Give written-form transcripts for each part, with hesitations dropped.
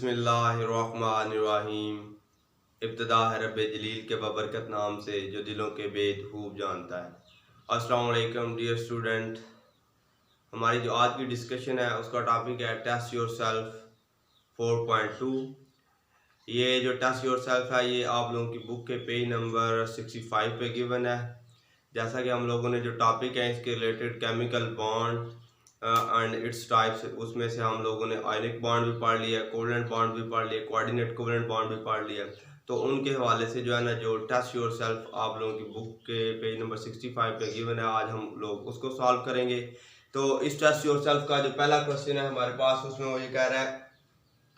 बिस्मिल्लाहिर्रहमानिर्रहीम। इब्तिदा है रब जलील के बबरकत नाम से जो दिलों के भेद खूब जानता है। अस्सलाम वालेकुम डियर स्टूडेंट। हमारी जो आज की डिस्कशन है उसका टॉपिक है टेस्ट योरसेल्फ 4.2। ये जो टेस्ट योरसेल्फ है ये आप लोगों की बुक के पेज नंबर 65 पे गिवन है। जैसा कि हम लोगों ने जो टॉपिक है इसके related chemical bond and its types, उसमें से हम लोगों ने आयनिक बॉन्ड भी पढ़ लिया, कोवलेंट बॉन्ड भी पढ़ लिया, कोऑर्डिनेट कोवलेंट बॉन्ड भी पढ़ लिया। तो उनके हवाले से जो है ना जो टेस्ट योरसेल्फ आप लोगों की बुक के पेज नंबर 65 पे गिवन है, आज हम लोग उसको सॉल्व करेंगे। तो इस टेस्ट योरसेल्फ का जो पहला क्वेश्चन है हमारे पास, उसमें वो ये कह रहा है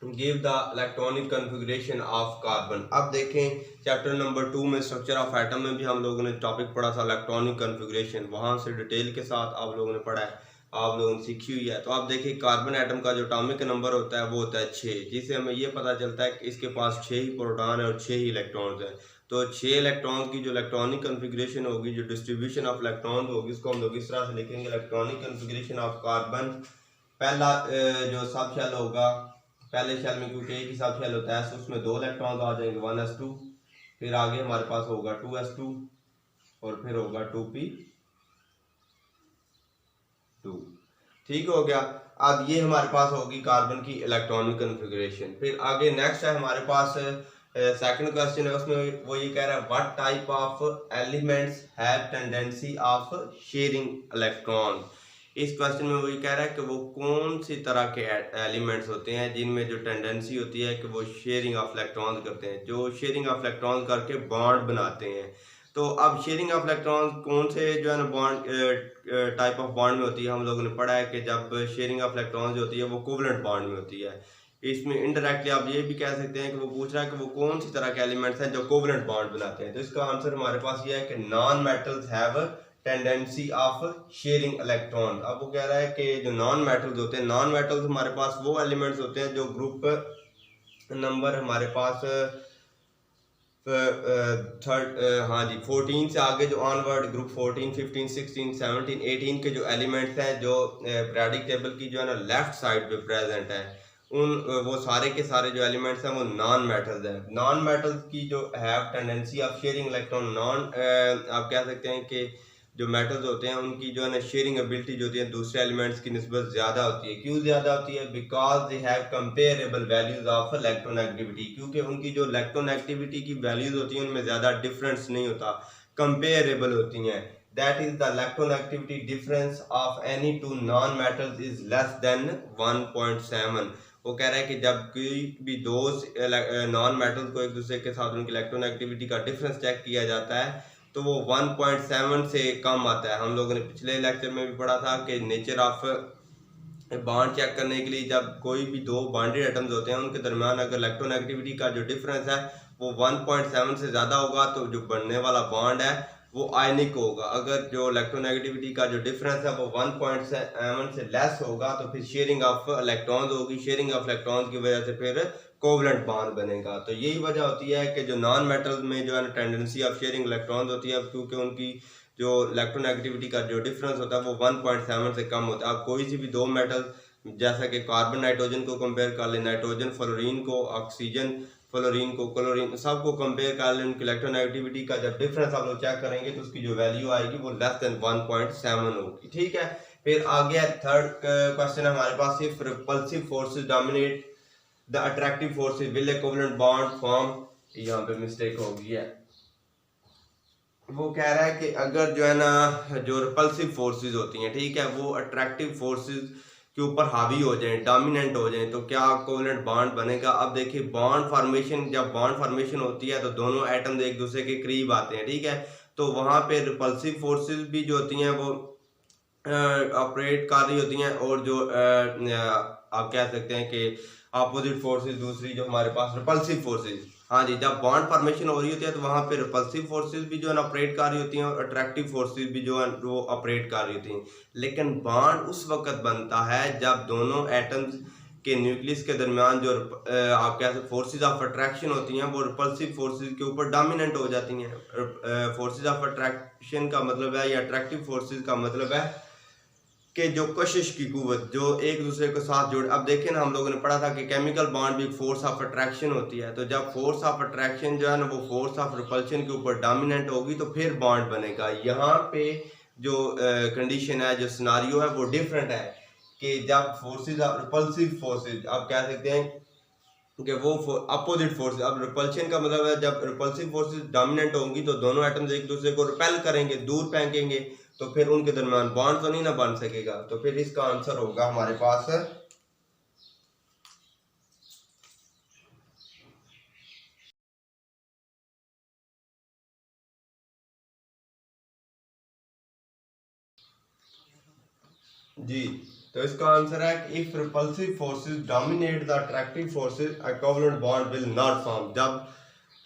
give the electronic configuration of carbon. अब देखें चैप्टर नंबर 2 में स्ट्रक्चर ऑफ एटम में भी हम लोगों ने टॉपिक पढ़ा था इलेक्ट्रॉनिक कन्फिगरेशन, वहाँ से डिटेल के साथ आप लोगों ने पढ़ा है, आप लोगों ने सीखी हुई है। तो आप देखिए कार्बन एटम का जो एटॉमिक नंबर होता है वो होता है 6, जिससे हमें ये पता चलता है कि इसके पास 6 ही प्रोटॉन है और 6 ही इलेक्ट्रॉन्स हैं। तो 6 इलेक्ट्रॉन की जो इलेक्ट्रॉनिक कन्फिगरेशन होगी, जो डिस्ट्रीब्यूशन ऑफ इलेक्ट्रॉन होगी, उसको हम लोग इस तरह से लिखेंगे इलेक्ट्रॉनिक कन्फिगरेशन ऑफ कार्बन। पहला जो सब शेल होगा, पहले शेल में क्योंकि एक ही सब शेल होता है तो उसमें 2 इलेक्ट्रॉन आ जाएंगे 1s2, फिर आगे हमारे पास होगा 2s2 और फिर होगा 2p2। ठीक हो गया। अब ये हमारे पास होगी कार्बन की इलेक्ट्रॉनिक कन्फिगरेशन। फिर आगे नेक्स्ट है हमारे पास सेकंड क्वेश्चन है, उसमें वो ये कह रहा है what type of elements have tendency of sharing electron. इस क्वेश्चन में वो ये कह रहा है कि वो कौन सी तरह के एलिमेंट्स होते हैं जिनमें जो टेंडेंसी होती है कि वो शेयरिंग ऑफ इलेक्ट्रॉन करते हैं, जो शेयरिंग ऑफ इलेक्ट्रॉन करके बॉन्ड बनाते हैं। तो अब शेयरिंग ऑफ इलेक्ट्रॉन कौन से जो है ना बॉन्ड टाइप ऑफ बॉन्ड में होती है, हम लोगों ने पढ़ा है कि जब शेयरिंग ऑफ इलेक्ट्रॉन जो होती है वो कोवलेंट बॉन्ड में होती है। इसमें इनडायरेक्टली आप ये भी कह सकते हैं कि वो पूछ रहा है कि वो कौन सी तरह के एलिमेंट्स हैं जो कोवलेंट बॉन्ड बनाते हैं। तो इसका आंसर हमारे पास ये है कि non metals have tendency of sharing electron. अब वो कह रहा है कि जो नॉन मेटल्स होते हैं, नॉन मेटल्स हमारे पास वो एलिमेंट्स होते हैं जो ग्रुप नंबर हमारे पास हाँ जी 14 से आगे जो ऑनवर्ड ग्रुप 14, 15, 16, 17, 18 के जो एलिमेंट्स हैं जो पीरियोडिक टेबल की जो है ना लेफ्ट साइड पे प्रेजेंट है, उन वो सारे के सारे जो एलिमेंट्स हैं वो नॉन मेटल्स हैं। नॉन मेटल्स की जो have tendency of sharing electron, non आप कह सकते हैं कि जो मेटल्स होते हैं उनकी जो है ना शेयरिंग एबिलिटी जो होती है दूसरे एलिमेंट्स की निस्बत ज़्यादा होती है। क्यों ज़्यादा होती है? Because they have comparable values of electronegativity, क्योंकि उनकी जो इलेक्ट्रोनेगेटिविटी की वैल्यूज होती हैं उनमें ज़्यादा डिफरेंस नहीं होता, कंपेरेबल होती हैं। That is the electronegativity difference of any two non metals is less than 1.7। वो कह रहा है कि जब कोई भी दो नॉन मेटल्स को एक दूसरे के साथ उनकी इलेक्ट्रोनेगेटिविटी का डिफरेंस चेक किया जाता है तो वो 1.7 से कम आता है। हम लोगों ने पिछले लेक्चर में भी पढ़ा था कि नेचर ऑफ बॉन्ड चेक करने के लिए जब कोई भी दो बॉन्डेड एटम्स होते हैं उनके दरमियान अगर इलेक्ट्रोनेगेटिविटी का जो डिफरेंस है वो 1.7 से ज़्यादा होगा तो जो बनने वाला बॉन्ड है वो आयनिक होगा। अगर जो इलेक्ट्रोनेगेटिविटी का जो डिफरेंस है वो 1.7 से लेस होगा तो फिर शेयरिंग ऑफ इलेक्ट्रॉन्स होगी, शेयरिंग ऑफ इलेक्ट्रॉन्स की वजह से फिर कोवलेंट बॉन्ड बनेगा। तो यही वजह होती है कि जो नॉन मेटल्स में जो है ना टेंडेंसी ऑफ शेयरिंग इलेक्ट्रॉन्स होती है, क्योंकि उनकी जो इलेक्ट्रोनेगेटिविटी का जो डिफरेंस होता है वो 1.7 से कम होता है। अब कोई सी भी दो मेटल जैसा कि कार्बन नाइट्रोजन को कंपेयर कर ले, नाइट्रोजन फ्लोरीन को, ऑक्सीजन फ्लोरीन को, क्लोरीन सबको कंपेयर कर लें, उनकी इलेक्ट्रोनेगेटिविटी का जब डिफरेंस आप लोग चेक करेंगे तो उसकी जो वैल्यू आएगी वो लेस देन 1.7 होगी। ठीक है। फिर आगे थर्ड क्वेश्चन है हमारे पास, if repulsive forces dominate the attractive forces will a covalent bond form. यहाँ पे मिस्टेक हो गई है। वो कह रहा है कि अगर जो है ना जो रिपल्सिव फोर्सेस होती हैं, ठीक है, वो अट्रैक्टिव फोर्सेस के ऊपर हावी हो जाएं, डोमिनेंट हो जाएं, तो क्या कोवलेंट बॉन्ड बनेगा। अब देखिए बॉन्ड फॉर्मेशन, जब बॉन्ड फॉर्मेशन होती है तो दोनों एटम्स एक दूसरे के करीब आते हैं, ठीक है, तो वहाँ पे रिपल्सिव फोर्सेस भी जो होती हैं वो ऑपरेट कर रही होती हैं और जो आप कह सकते हैं कि अपोजिट फोर्सेस दूसरी जो हमारे पास रिपल्सिव फोर्सेस, हाँ जी, जब बॉन्ड फॉर्मेशन हो रही होती है तो वहाँ पे रिपल्सिव फोर्सेस भी जो है ऑपरेट कर रही होती हैं और अट्रैक्टिव फोर्सेस भी जो है वो ऑपरेट कर रही होती हैं। लेकिन बॉन्ड उस वक्त बनता है जब दोनों एटम्स के न्यूक्लियस के दरमियान जो आप कह सकते फोर्सेज ऑफ अट्रैक्शन होती हैं वो रिपल्सिव फोर्सेज के ऊपर डोमिनेंट हो जाती हैं। फोर्सेज ऑफ अट्रैक्शन का मतलब है या अट्रैक्टिव फोर्सेज का मतलब है कि जो कशिश की कुव्वत जो एक दूसरे के साथ जुड़, अब देखें ना, हम लोगों ने पढ़ा था कि केमिकल बॉन्ड भी फोर्स ऑफ अट्रैक्शन होती है। तो जब फोर्स ऑफ अट्रैक्शन जो है ना वो फोर्स ऑफ रिपल्शन के ऊपर डोमिनेंट होगी तो फिर बॉन्ड बनेगा। यहाँ पे जो कंडीशन है, जो सिनारियो है वो डिफरेंट है कि जब फोर्सेज रिपल्सिव फोर्सेज, आप कह सकते हैं कि वो अपोजिट फोर्स। अब रिपल्शन का मतलब है जब रिपल्सिव फोर्सेस डोमिनेंट होंगी तो दोनों एटम्स एक दूसरे को रिपेल करेंगे, दूर फेंकेंगे, तो फिर उनके दरमियान बॉन्ड तो नहीं ना बन सकेगा। तो फिर इसका आंसर होगा हमारे पास जी। तो इसका आंसर है कि if repulsive forces dominate the attractive forces a covalent bond will not form. जब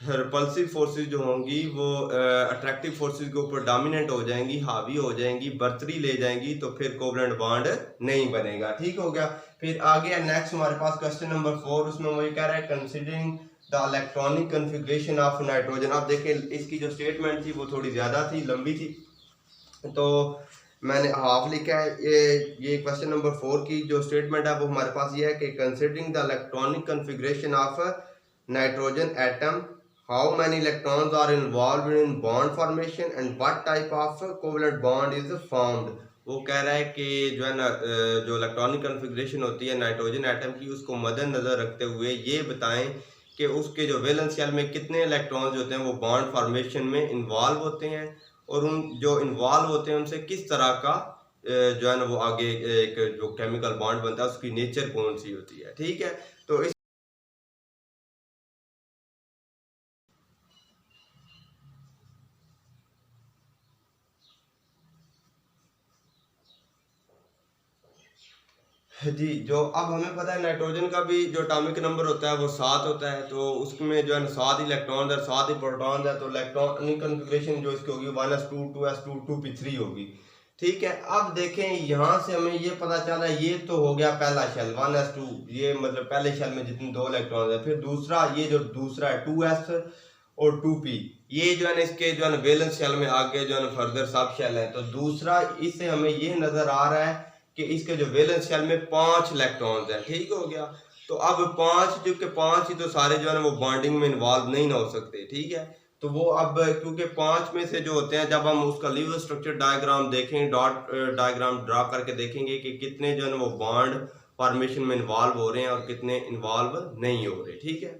रिपल्सिव फोर्सेस जो होंगी वो अट्रैक्टिव फोर्सेस के ऊपर डोमिनेंट हो जाएंगी, हावी हो जाएंगी, बर्तरी ले जाएंगी, तो फिर कोवेलेंट बॉन्ड नहीं बनेगा। ठीक हो गया। फिर आगे नेक्स्ट हमारे पास क्वेश्चन नंबर 4, उसमें वही कह रहा है considering the electronic configuration of nitrogen. अब देखिए इसकी जो स्टेटमेंट थी वो थोड़ी ज़्यादा थी, लंबी थी, तो मैंने हाफ लिखा है। ये क्वेश्चन नंबर 4 की जो स्टेटमेंट है वो हमारे पास ये है कि considering the electronic configuration of nitrogen atom, how many electrons are involve in bond formation and what type of covalent bond is formed. वो कह रहा है कि जो है ना जो इलेक्ट्रॉनिक कन्फिग्रेशन होती है नाइट्रोजन एटम की, उसको मद्देनजर रखते हुए ये बताएं कि उसके जो वैलेंस शेल में कितने इलेक्ट्रॉन्स होते हैं वो बॉन्ड फॉर्मेशन में इन्वॉल्व होते हैं, और उन जो इन्वॉल्व होते हैं उनसे किस तरह का जो है ना वो आगे एक जो केमिकल बॉन्ड बनता है उसकी नेचर कौन सी होती है। ठीक है। तो इस जी, जो अब हमें पता है नाइट्रोजन का भी जो एटॉमिक नंबर होता है वो 7 होता है, तो उसमें जो है ना 7 इलेक्ट्रॉन है, 7 ही प्रोटॉन है, तो इलेक्ट्रॉनिक कन्फिग्रेशन जो इसकी होगी 1s2 2s2 2p3 होगी। ठीक है। अब देखें यहाँ से हमें ये पता चला, ये तो हो गया पहला शेल 1s2, ये मतलब पहले शेल में जितने 2 इलेक्ट्रॉन है। फिर दूसरा, ये जो दूसरा है 2s और 2p, ये जो है ना इसके जो है ना वैलेंस शेल में आगे जो है ना फर्दर सब शेल है। तो दूसरा, इससे हमें ये नजर आ रहा है कि इसके जो वैलेंस शेल में 5 इलेक्ट्रॉन्स हैं। ठीक हो गया। तो अब 5, क्योंकि 5 ही तो सारे जो है ना वो बॉन्डिंग में इन्वॉल्व नहीं ना हो सकते। ठीक है। तो वो अब क्योंकि 5 में से जो होते हैं, जब हम उसका लीवर स्ट्रक्चर डायग्राम देखें, डॉट डायग्राम ड्रा करके देखेंगे कि कितने जो है ना वो बॉन्ड फॉर्मेशन में इन्वॉल्व हो रहे हैं और कितने इन्वॉल्व नहीं हो रहे। ठीक है।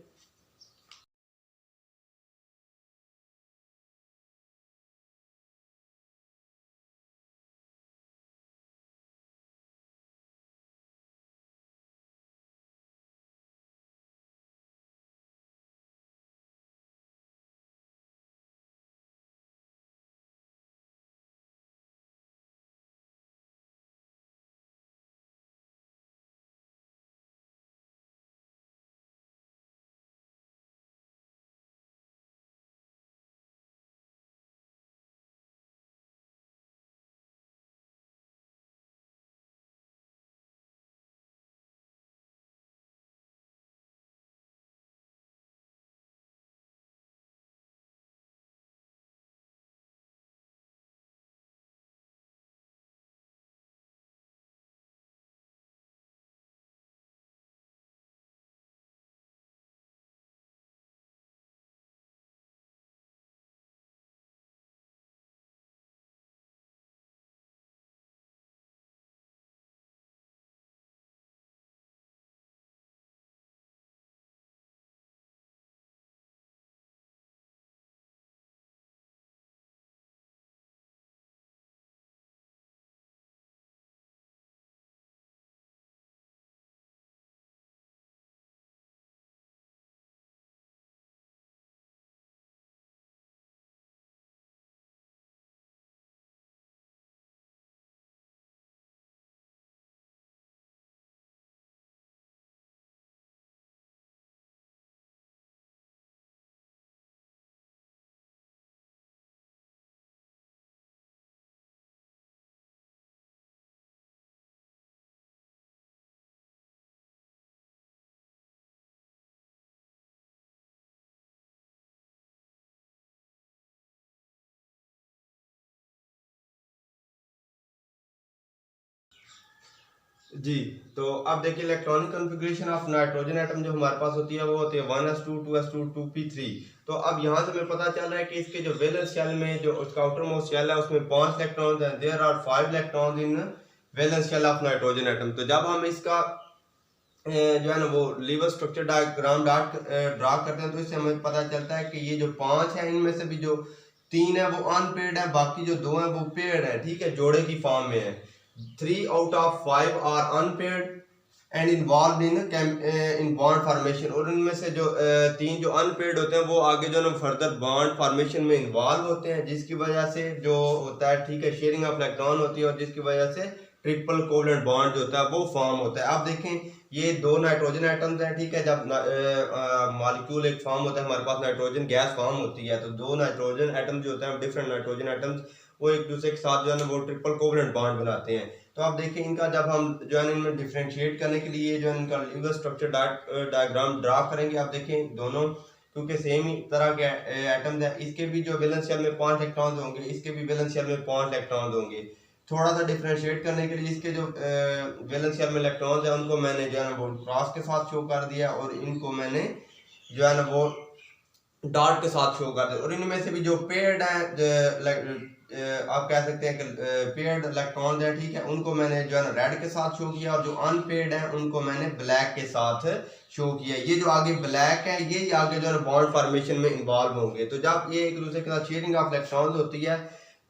जी। तो अब देखिए electronic configuration of nitrogen atom जो हमारे पास होती है वो होती है 1s2 2s2 2p3। तो अब यहाँ से हमें पता चल रहा है कि इसके जो वैलेंस शेल में जो उसका आउटर मोस्ट शेल है उसमें 5 इलेक्ट्रॉन्स हैं। There are 5 electrons in valence shell of nitrogen atom. तो जब हम इसका जो है ना वो लीवर स्ट्रक्चर डायग्राम ड्रा करते हैं तो इससे हमें पता चलता है कि ये जो 5 है इनमें से भी जो 3 है वो अनपेयर्ड है, बाकी जो 2 है वो पेयर्ड है, ठीक है, जोड़े की फॉर्म में है। 3 out of 5 are unpaired and involve in bond formation. और इनमें से जो 3 जो अनपेयर्ड होते हैं वो आगे जो है फर्दर बॉन्ड फॉर्मेशन में इन्वॉल्व होते हैं, जिसकी वजह से जो होता है, ठीक है, शेयरिंग ऑफ इलेक्ट्रॉन होती है और जिसकी वजह से ट्रिपल कोवलेंट बॉन्ड जो होता है वो फॉर्म होता है। आप देखें ये 2 नाइट्रोजन एटम्स हैं, ठीक है, जब मॉलिक्यूल एक फॉर्म होता है हमारे पास नाइट्रोजन गैस फॉर्म होती है तो 2 नाइट्रोजन एटम जो होते हैं डिफरेंट नाइट्रोजन एटम्स वो एक दूसरे के साथ जो है वो ट्रिपल कोवलेंट बॉन्ड बनाते हैं। तो आप देखिए इनका जब हम जो है इनमें डिफरेंशिएट करने के लिए जो है इनका लीवर स्ट्रक्चर डायग्राम ड्रा करेंगे। आप देखें दोनों क्योंकि सेम ही तरह के एटम्स हैं, इसके भी जो वैलेंस शेल में 5 इलेक्ट्रॉन्स होंगे, इसके भी वैलेंस शेल में 5 इलेक्ट्रॉन्स होंगे। थोड़ा सा डिफरेंशिएट करने के लिए इसके जो वैलेंस शेल में इलेक्ट्रॉन्स हैं उनको मैंने जो है ना वो क्रॉस के साथ शो कर दिया और इनको मैंने जो है ना वो डॉट के साथ शो कर दिया। और इनमें से भी जो पेयर्ड हैं आप कह सकते हैं कि पेयर्ड इलेक्ट्रॉन्स हैं, ठीक है, उनको मैंने जो है ना रेड के साथ शो किया और जो अनपेयर्ड हैं उनको मैंने ब्लैक के साथ शो किया। ये जो आगे ब्लैक है ये आगे जो है बॉन्ड फॉर्मेशन में इन्वॉल्व होंगे। तो जब ये एक दूसरे के साथ शेयरिंग ऑफ इलेक्ट्रॉन्स होती है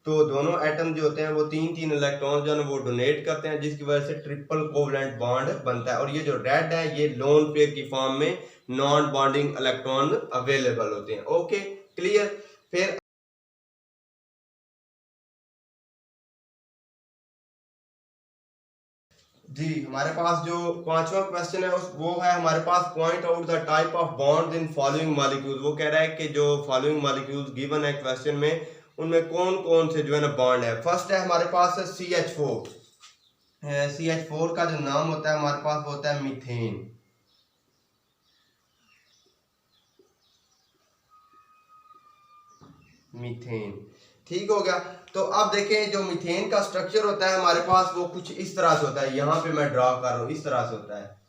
तो दोनों एटम जो होते हैं वो 3 इलेक्ट्रॉन जो है वो डोनेट करते हैं, जिसकी वजह से ट्रिपल कोवलेंट बॉन्ड बनता है। और ये जो रेड है ये लोन पेयर की फॉर्म में नॉन बॉन्डिंग इलेक्ट्रॉन अवेलेबल होते हैं। Okay, clear. फिर जी हमारे पास जो 5वां क्वेश्चन है उस वो है हमारे पास point out the type of bonds in following molecules. वो कह रहा है कि जो फॉलोइंग मॉलिक्यूल्स गिवन है क्वेश्चन में उनमें कौन कौन से जो है ना बॉन्ड है। फर्स्ट है हमारे पास CH4। CH4 का जो नाम होता है हमारे पास वो होता है मीथेन। मीथेन, ठीक हो गया। तो अब देखें जो मीथेन का स्ट्रक्चर होता है हमारे पास वो कुछ इस तरह से होता है, यहां पे मैं ड्रा कर रहा हूं, इस तरह से होता है।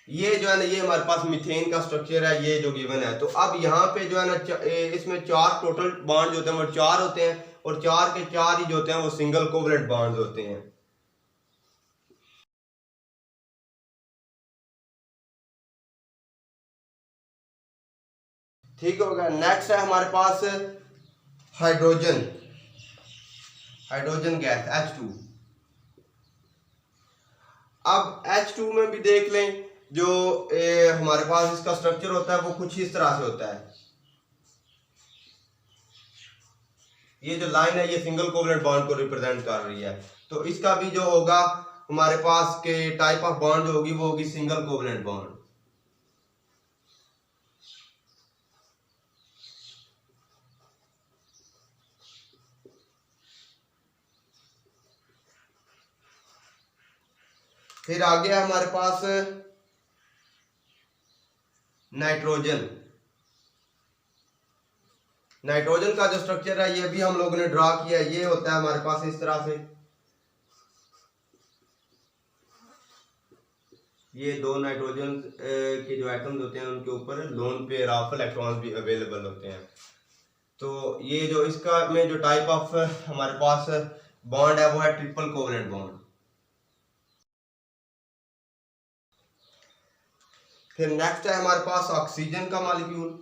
ये जो है ना ये हमारे पास मीथेन का स्ट्रक्चर है, ये जो गिवन है। तो अब यहाँ पे जो है ना इसमें 4 टोटल बॉन्ड जो होते हैं वो 4 होते हैं और 4 के 4 ही जो होते हैं वो सिंगल कोवलेंट बॉन्ड्स होते हैं। ठीक हो गया। नेक्स्ट है हमारे पास हाइड्रोजन, हाइड्रोजन गैस H2। अब H2 में भी देख लें जो हमारे पास इसका स्ट्रक्चर होता है वो कुछ इस तरह से होता है। ये जो लाइन है ये सिंगल कोवलेंट बॉन्ड को रिप्रेजेंट कर रही है। तो इसका भी जो होगा हमारे पास के टाइप ऑफ बॉन्ड जो होगी वो होगी सिंगल कोवलेंट बॉन्ड। फिर आगे है हमारे पास नाइट्रोजन। नाइट्रोजन का जो स्ट्रक्चर है ये भी हम लोगों ने ड्रा किया है, ये होता है हमारे पास इस तरह से। ये 2 नाइट्रोजन के जो एटम्स होते हैं उनके ऊपर लोन पेयर ऑफ इलेक्ट्रॉन्स भी अवेलेबल होते हैं। तो ये जो इसका में जो टाइप ऑफ हमारे पास बॉन्ड है वो है ट्रिपल कोवलेंट बॉन्ड। फिर नेक्स्ट है हमारे पास ऑक्सीजन का मॉलिक्यूल।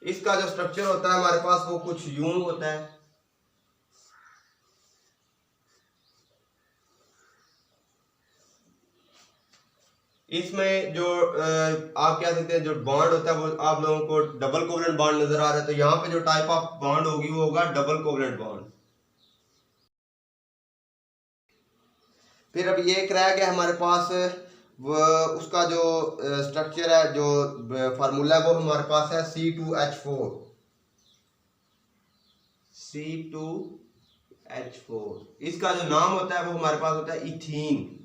इसका जो स्ट्रक्चर होता है हमारे पास वो कुछ यूं होता है। इसमें जो आप क्या सकते हैं जो बॉन्ड होता है वो आप लोगों को डबल कोवलेंट बॉन्ड नजर आ रहा है। तो यहाँ पे जो टाइप ऑफ बॉन्ड होगी वो होगा डबल कोवलेंट बॉन्ड। फिर अब ये एक रह गया हमारे पास वो उसका जो स्ट्रक्चर है जो फार्मूला है वो हमारे पास है C2H4। C2H4 इसका जो नाम होता है वो हमारे पास होता है इथीन।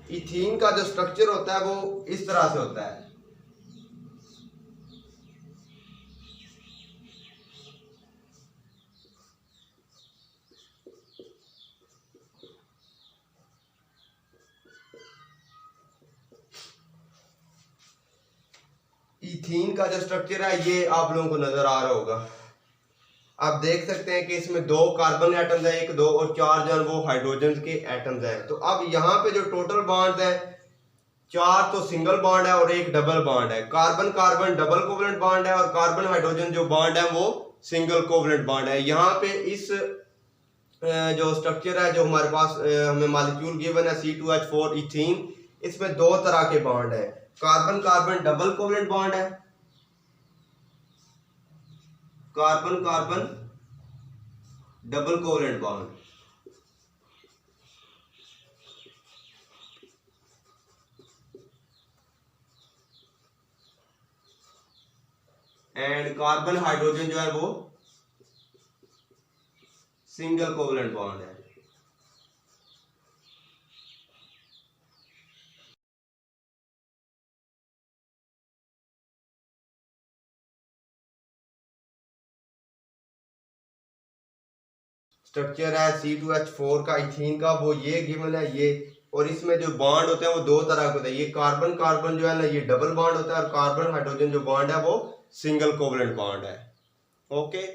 इथीन का जो स्ट्रक्चर होता है वो इस तरह से होता है। इथीन का जो स्ट्रक्चर है ये आप लोगों को नजर आ रहा होगा। आप देख सकते हैं कि इसमें 2 कार्बन एटम्स हैं, 1 2 और 4 जो है वो हाइड्रोजन के एटम्स हैं। तो अब यहाँ पे जो टोटल बॉन्ड्स हैं 4 तो सिंगल बॉन्ड है और 1 डबल बॉन्ड है। Carbon carbon double covalent bond है और कार्बन हाइड्रोजन जो बॉन्ड है वो सिंगल कोवलेंट बॉन्ड है। यहाँ पे इस जो स्ट्रक्चर है जो हमारे पास हमें मॉलिक्यूल गिवन है C2H4 इथीन, इसमें 2 तरह के बॉन्ड है। Carbon carbon double covalent bond है, carbon carbon double covalent bond, and carbon hydrogen जो है वो सिंगल कोवलेंट बॉन्ड है। स्ट्रक्चर है C2H4 का इथीन का, वो ये गिवन है ये। और इसमें जो बॉन्ड होते हैं वो 2 तरह के होते हैं। ये कार्बन कार्बन जो है ना ये डबल बॉन्ड होता है और कार्बन हाइड्रोजन जो बॉन्ड है वो सिंगल कोवलेंट बॉन्ड है। ओके।